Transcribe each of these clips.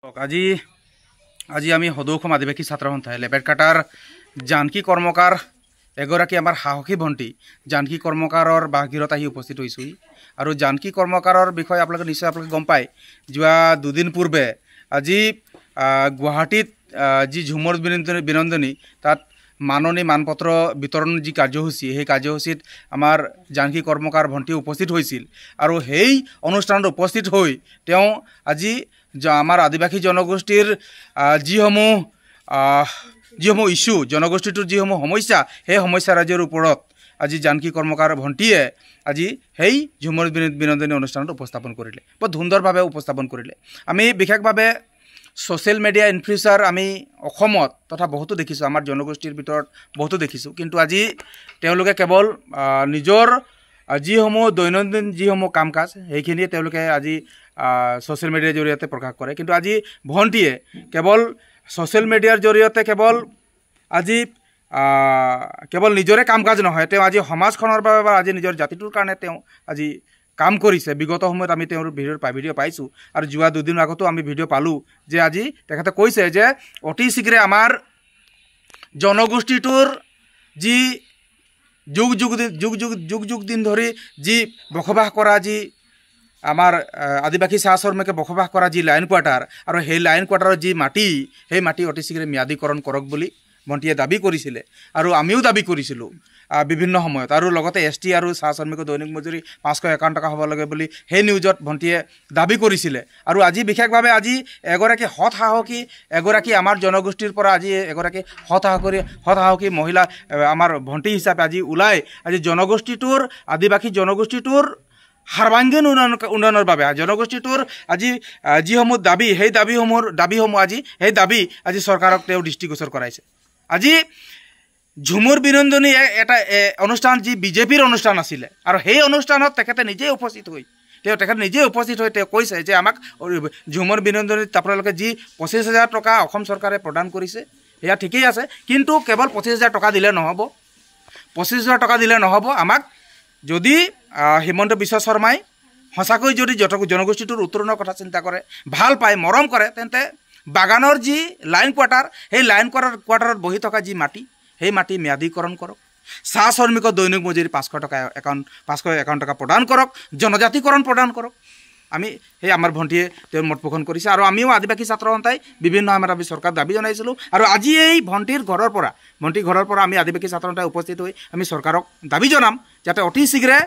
আজি আজি আমি সদৌ অসম আদিবাসী ছাত্ৰ সন্থাই লেবেটকাটাৰ জানকী কৰ্মকাৰ এগৰাকী আমাৰ সাহসী ভণ্টি জানকী কৰ্মকাৰৰ বাসগৃহত আহি উপস্থিত হৈছোহি আৰু জানকী কৰ্মকাৰৰ বিষয়ে আপোনালোকে নিশ্চয় গম পায়। যোৱা দুদিন পূৰ্বে আজি গুৱাহাটীত যি ঝুমৰ বিনন্দনী তাত মাননী মানপত্ৰ বিতৰণ যি কাৰ্যসূচী সেই কাৰ্যসূচীত আমাৰ জানকী কৰ্মকাৰ ভণ্টি উপস্থিত হৈছিল আৰু সেই অনুষ্ঠানত উপস্থিত হৈ তেওঁ আজি আমাৰ আদিবাসী জনগোষ্ঠীৰ যিসমূহ ইস্যু জনগোষ্ঠীটোৰ যিসমূহ সমস্যা সেই সমস্যাৰাজিৰ ওপৰত আজি জানকী কৰ্মকাৰ ভণ্টিয়ে আজি সেই ঝুমৰ বিনন্দনী অনুষ্ঠানত উপস্থাপন কৰিলে বৰ সুন্দৰভাৱে উপস্থাপন কৰিলে। আমি বিশেষভাৱে ছ'চিয়েল মিডিয়া ইনফ্লুৱেঞ্চাৰ আমি অসমত তথা বহুতো দেখিছোঁ, আমাৰ জনগোষ্ঠীৰ ভিতৰত বহুতো দেখিছোঁ, কিন্তু আজি তেওঁলোকে কেৱল নিজৰ যিসমূহ দৈনন্দিন যিসমূহ কাম কাজ সেইখিনিয়ে তেওঁলোকে আজি ছ'চিয়েল মিডিয়াৰ জৰিয়তে প্ৰকাশ কৰে। কিন্তু আজি ভণ্টিয়ে কেৱল ছ'চিয়েল মিডিয়াৰ জৰিয়তে কেৱল নিজৰে কাম কাজ নহয়, তেওঁ আজি সমাজখনৰ বাবে বা আজি নিজৰ জাতিটোৰ কাৰণে তেওঁ আজি কাম কৰিছে। বিগত সময়ত আমি তেওঁৰ ভিডিঅ' পাইছোঁ আৰু যোৱা দুদিনৰ আগতো আমি ভিডিঅ' পালোঁ যে আজি তেখেতে কৈছে যে অতি শীঘ্ৰে আমাৰ জনগোষ্ঠীটোৰ যি যুগ দিন ধৰি যি বসবাস কৰা যি আমাৰ আদিবাসী চাহ শ্ৰমিকে বসবাস কৰা যি লাইন কোৱাৰ্টাৰ আৰু সেই লাইন কোৱাৰ্টাৰৰ যি মাটি সেই মাটি অতি শীঘ্ৰে ম্যাদীকৰণ কৰক বুলি ভণ্টিয়ে দাবী কৰিছিলে আৰু আমিও দাবী কৰিছিলোঁ বিভিন্ন সময়ত। আৰু লগতে ST আৰু চাহ শ্ৰমিকৰ দৈনিক মজুৰি 551 টকা হ'ব লাগে বুলি সেই নিউজত ভণ্টিয়ে দাবী কৰিছিলে। আৰু আজি বিশেষভাৱে আজি এগৰাকী সৎ সাহসী এগৰাকী আমাৰ জনগোষ্ঠীৰ পৰা আজি এগৰাকী সৎ সাহসী মহিলা আমাৰ ভণ্টি হিচাপে আজি ওলাই আজি জনগোষ্ঠীটোৰ আদিবাসী জনগোষ্ঠীটোৰ সৰ্বাংগীন উন্নয়নৰ বাবে জনগোষ্ঠীটোৰ আজি যিসমূহ দাবী সেই দাবীসমূহ আজি চৰকাৰক তেওঁ দৃষ্টিগোচৰ কৰাইছে। আজি ঝুমৰ বিনন্দনী এটা অনুষ্ঠান যি বিজেপিৰ অনুষ্ঠান আছিলে আৰু সেই অনুষ্ঠানত তেখেতে নিজেই উপস্থিত হৈ তেওঁ কৈছে যে আমাক ঝুমৰ বিনন্দনীত আপোনালোকে যি 25,000 টকা অসম চৰকাৰে প্ৰদান কৰিছে সেয়া ঠিকেই আছে, কিন্তু কেৱল 25,000 টকা দিলে নহ'ব। 25,000 টকা দিলে নহ'ব, আমাক যদি হিমন্ত বিশ্ব শৰ্মাই সঁচাকৈ যদি জনগোষ্ঠীটোৰ উত্তৰণৰ কথা চিন্তা কৰে, ভাল পায়, মৰম কৰে, তেন্তে বাগানৰ যি লাইন কোৱাৰ্টাৰ সেই লাইন কোৱাৰ্টাৰত বহি থকা যি মাটি সেই মাটি ম্যাদীকৰণ কৰক, চাহ শ্ৰমিকৰ দৈনিক মজুৰি 551 টকা প্ৰদান কৰক, জনজাতিকৰণ প্ৰদান কৰক। আমি সেই আমাৰ ভণ্টিয়ে তেওঁ মত পোষণ কৰিছে আৰু আমিও আদিবাসী ছাত্ৰ সন্থাই বিভিন্ন সময়ত আমি চৰকাৰক দাবী জনাইছিলোঁ আৰু আজি এই ভণ্টিৰ ঘৰৰ পৰা আমি আদিবাসী ছাত্ৰ সন্থাই উপস্থিত হৈ আমি চৰকাৰক দাবী জনাম যাতে অতি শীঘ্ৰে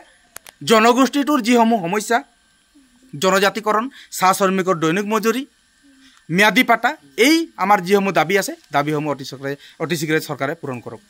জনগোষ্ঠীটোৰ যিসমূহ সমস্যা জনজাতিকৰণ, চাহ শ্ৰমিকৰ দৈনিক মজুৰি, ম্যাদী পাটা, এই আমাৰ যিসমূহ দাবী আছে দাবীসমূহ অতি শীঘ্ৰে চৰকাৰে পূৰণ কৰক।